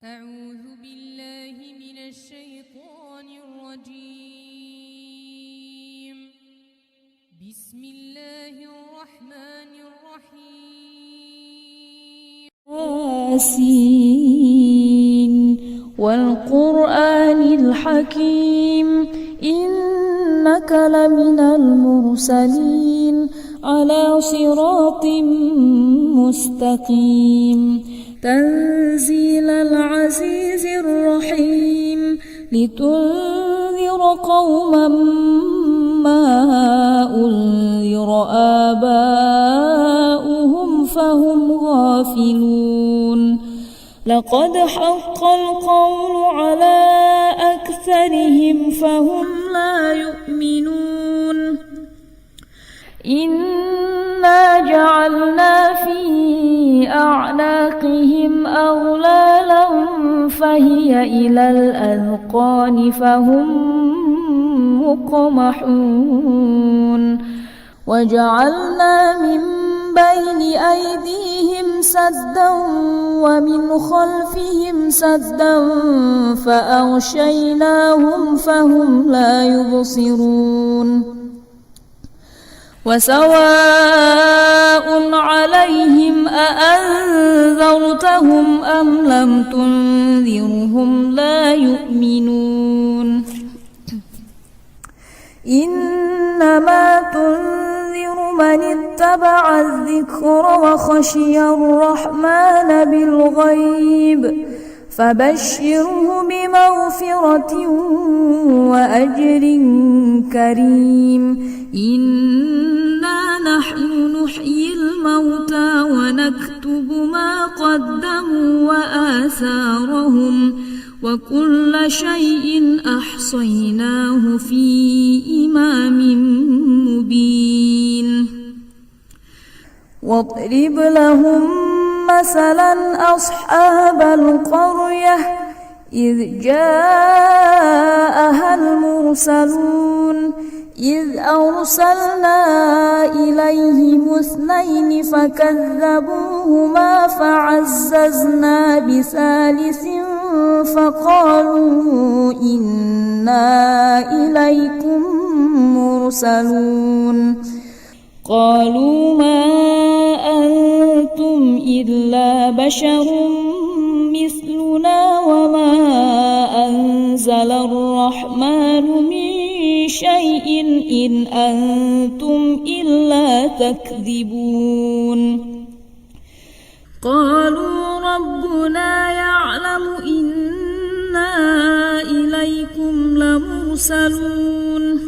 أعوذ بالله من الشيطان الرجيم. بسم الله الرحمن الرحيم. ياسين والقرآن الحكيم إنك لمن المرسلين على صراط مستقيم تنزيل العزيز الرحيم لتنذر قوما ما أنذر آباؤهم فهم غافلون لقد حق القول على أكثرهم فهم لا يؤمنون إنا جعلنا في أعناقهم أغلالا فهي إلى الأذقان فهم مقمحون وجعلنا من بين أيديهم سدا ومن خلفهم سدا فأغشيناهم فهم لا يبصرون وسواء عليهم أأنذرتهم أم لم تنذرهم لا يؤمنون إنما تنذر من اتبع الذكر وخشي الرحمن بالغيب فبشره بمغفرة وأجر كريم إنا نحن نحيي الموتى ونكتب ما قدموا وآثارهم وكل شيء أحصيناه في إمام مبين واضرب لهم مثلا أصحاب القرية إذ جاءها المرسلون إذ أرسلنا إليهم اثنين فكذبوهما فعززنا بثالث فقالوا إنا إليكم مرسلون قالوا ما أنتم إلا بشر مثلنا وما أنزل الرحمن من شيء إن أنتم إلا تكذبون قالوا ربنا يعلم إنا إليكم لمرسلون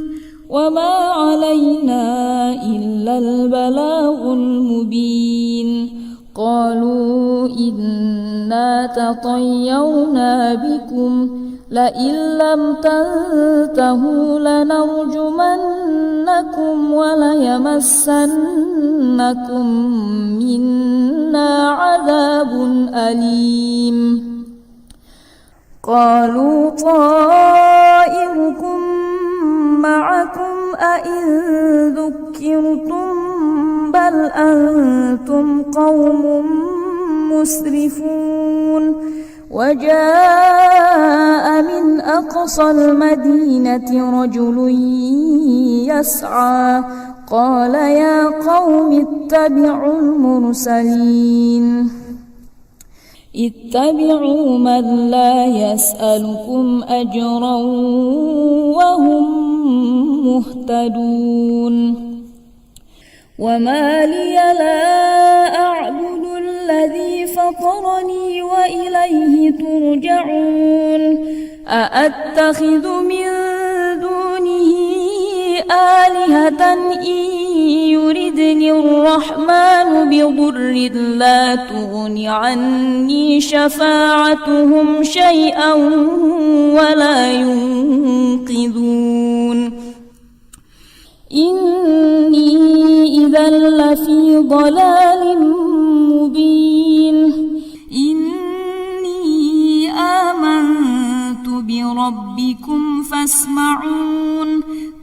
وما علينا إلا البلاغ المبين قالوا إنا تطيرنا بكم لئن لم تنتهوا لنرجمنكم وليمسنكم منا عذاب أليم قالوا طائركم معكم أئن ذكرتم بل أنتم قوم مسرفون وجاء من أقصى المدينة رجل يسعى قال يا قوم اتبعوا المرسلين اتبعوا من لا يسألكم أجرا وهم مهتدون وما لي لا أعبد الذي فطرني وإليه ترجعون أأتخذ من دونه آلهة إن يردني الرحمن بضر لا تغن عني شفاعتهم شيئا ولا ينقذون إني إذا لفي ضلال مبين إني آمنت بربكم فاسمعون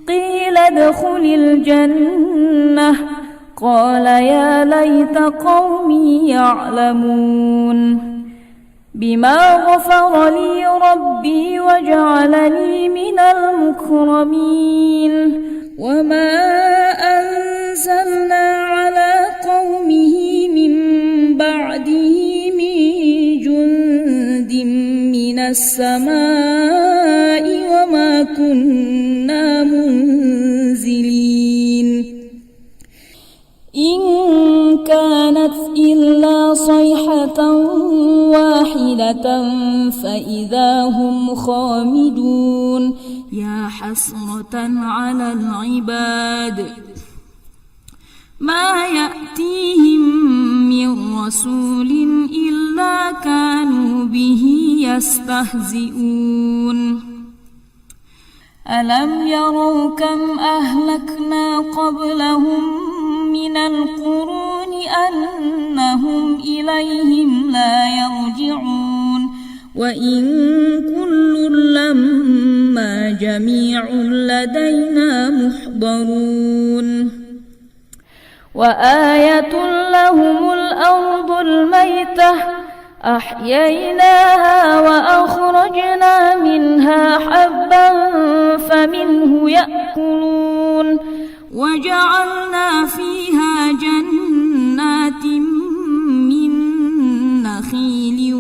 قيل ادخل الجنة قال يا ليت قومي يعلمون بما غفر لي ربي وجعلني من المكرمين وما أنزلنا على قومه من بعده من جند من السماء وما كنا منزلين إن كانت إلا صيحة واحدة فإذا هم خامدون يا حسرة على العباد ما يأتيهم من رسول إلا كانوا به يستهزئون ألم يروا كم أهلكنا قبلهم من القرون أنهم إليهم لا يرجعون وإن كل لما جميع لدينا محضرون وآية لهم الأرض الميتة أحييناها وأخرجنا منها حبا فمنه يأكلون وجعلنا فيها جنات من نخيل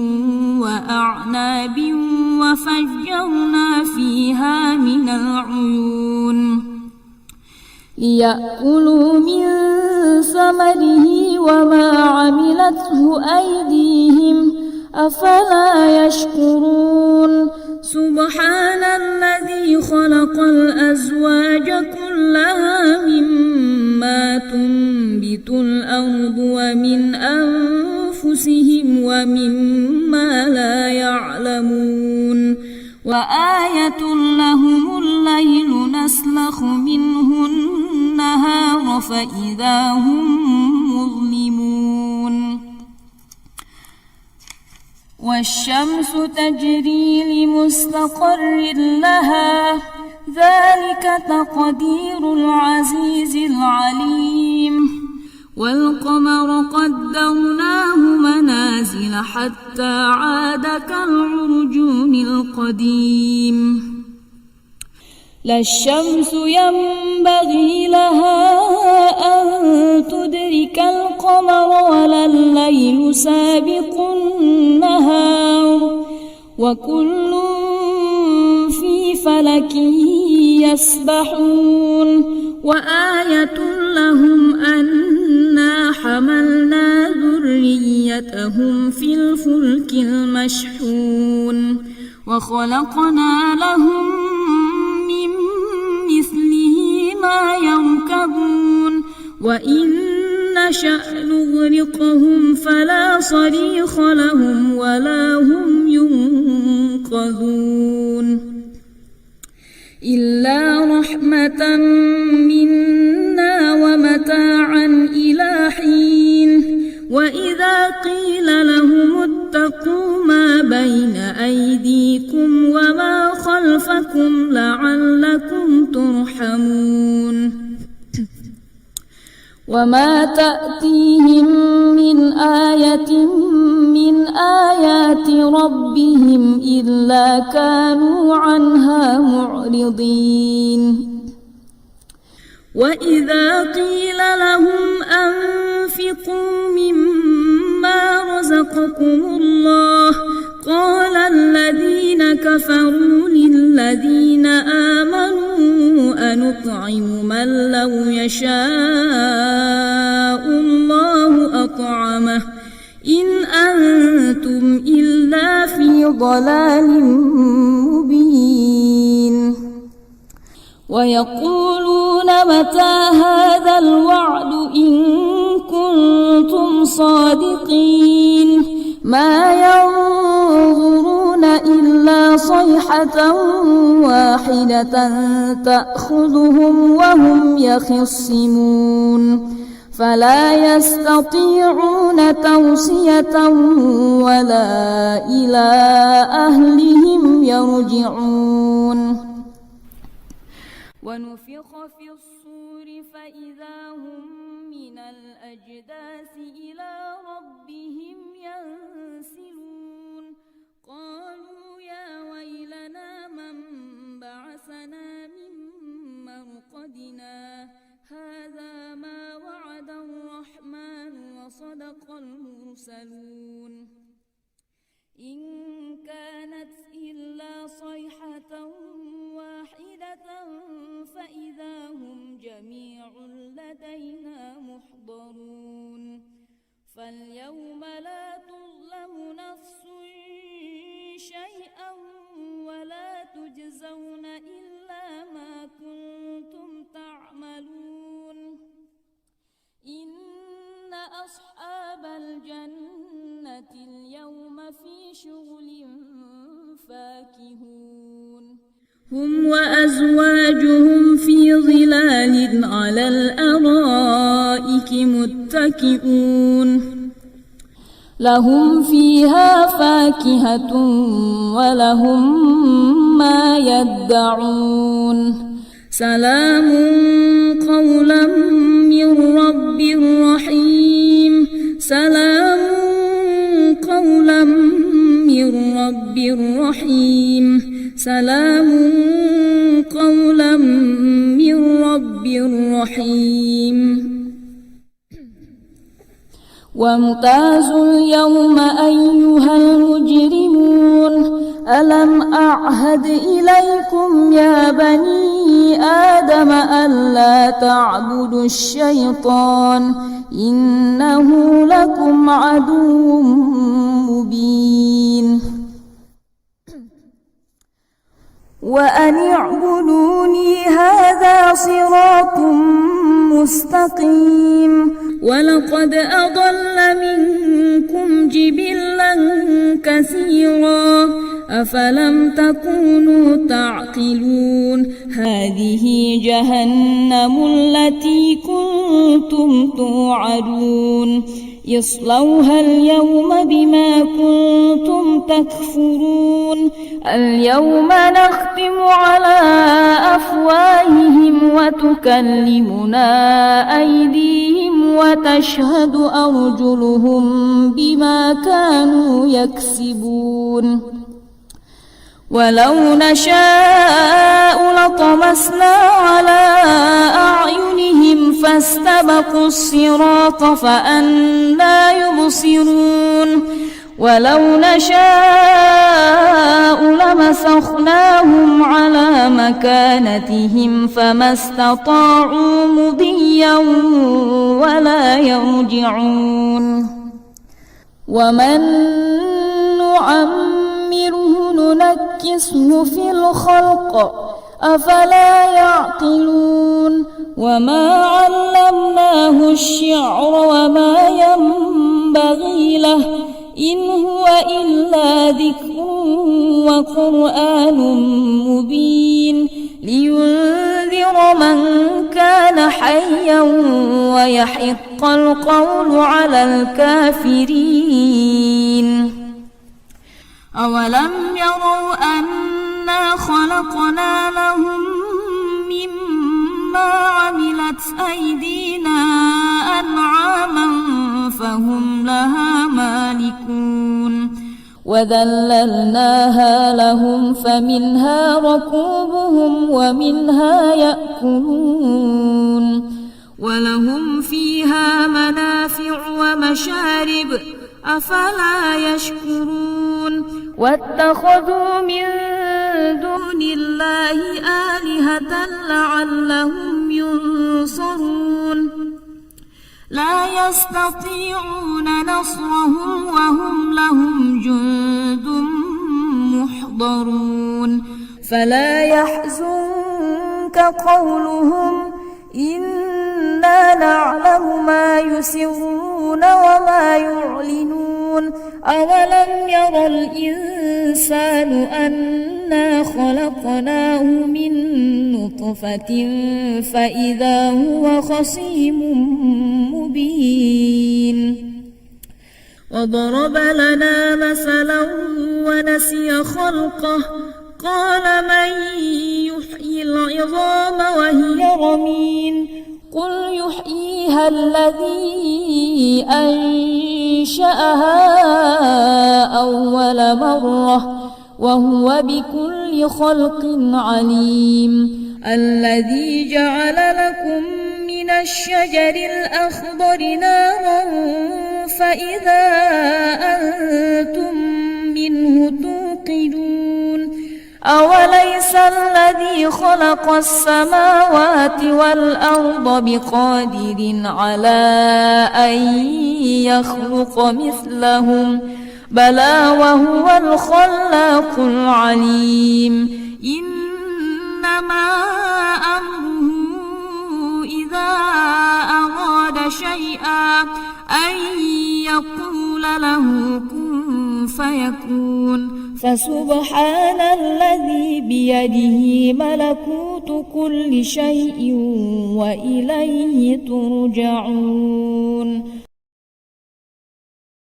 وأعناب وفجرنا فيها من العيون ليأكلوا من ثمره وما عملته أيديهم أفلا يشكرون سبحان الذي خلق الأزواج كلها مما تنبت الأرض ومن أنفسهم ومما لا يعلمون وآية لهم الليل نسلخ منه النهار فإذا هم مظلمون والشمس تجري لمستقر لها ذلك تقدير العزيز العليم والقمر قدرناه منازل حتى عاد كالعرجون القديم لا الشمس ينبغي لها أن تدرك القمر ولا الليل سابق النهار وكل في فلك يسبحون وآية لهم أنا حملنا ذريتهم في الفلك المشحون وخلقنا لهم من مثله ما يركبون وإن نشأ نغرقهم فلا صريخ لهم ولا هم ينقذون إلا رحمة منا ومتاعا إلى حين وإذا قيل لهم اتقوا ما بين أيديكم وما خلفكم لعلكم ترحمون وما تأتيهم من آية من آيات ربهم إلا كانوا عنها معرضين وإذا قيل لهم أنفقوا مما رزقكم الله قال الذين كفروا للذين آمنوا أنطعم من لو يشاء الله أطعمه إن أنتم إلا في ضلال مبين ويقولون متى هذا الوعد إن كنتم صادقين ما ينظرون إلا صيحة واحدة تأخذهم وهم يخصمون فلا يستطيعون توصية ولا إلى أهلهم يرجعون ونفخ في الصور فإذا هم من الأجداث إلى ربهم ينسلون شغل فاكهون هم وأزواجهم في ظلال على الأرائك متكئون لهم فيها فاكهة ولهم ما يدعون سلام قولا من رب رحيم سلام قولا من رب رحيم سلام قولا من رب رحيم وامتازوا اليوم أيها المجرمون ألم أعهد إليكم يا بني آدم ألا تعبدوا الشيطان إنه لكم عدو مبين وأن اعبدوني هذا صراط مستقيم ولقد أضل منكم جبلا كثيرا أفلم تكونوا تعقلون هذه جهنم التي كنتم توعدون اصلوها اليوم بما كنتم تكفرون اليوم نختم على أفواههم وتكلمنا أيديهم وتشهد أرجلهم بما كانوا يكسبون ولو نشاء لطمسنا على أعينهم فاستبقوا الصراط فأنى يبصرون ولو نشاء لمسخناهم على مكانتهم فما استطاعوا مضيا ولا يرجعون ومن نعمره ننكسه في الخلق أفلا يعقلون وما علمناه الشعر وما ينبغي له إن هو إلا ذكر وقرآن مبين لينذر من كان حيا ويحق القول على الكافرين أولم يروا أنا خلقنا لهم مما عملت أيدينا أنعاما فهم لها مالكون وذللناها لهم فمنها ركوبهم ومنها يأكلون ولهم فيها منافع ومشارب أفلا يشكرون واتخذوا من دون الله آلهة لعلهم ينصرون لا يستطيعون نصرهم وهم لهم جند محضرون فلا يحزنك قولهم إنا نعلم ما يسرون وما يعلنون أولم ير الإنسان أنا خلقناه من نطفة فإذا هو خصيم مبين وضرب لنا مثلا ونسي خلقه قال من يحيي العظام وهي رميم قل يحييها الذي أنشأها أول مرة وهو بكل خلق عليم الذي جعل لكم من الشجر الأخضر نارا فإذا أنتم منه توقدون أوليس الذي خلق السماوات والأرض بقادر على أن يخلق مثلهم بلى وهو الخلاق العليم إنما أمره إذا أراد شيئا أن يقول له كن فيكون. فسبحان الذي بيده ملكوت كل شيء وإليه ترجعون.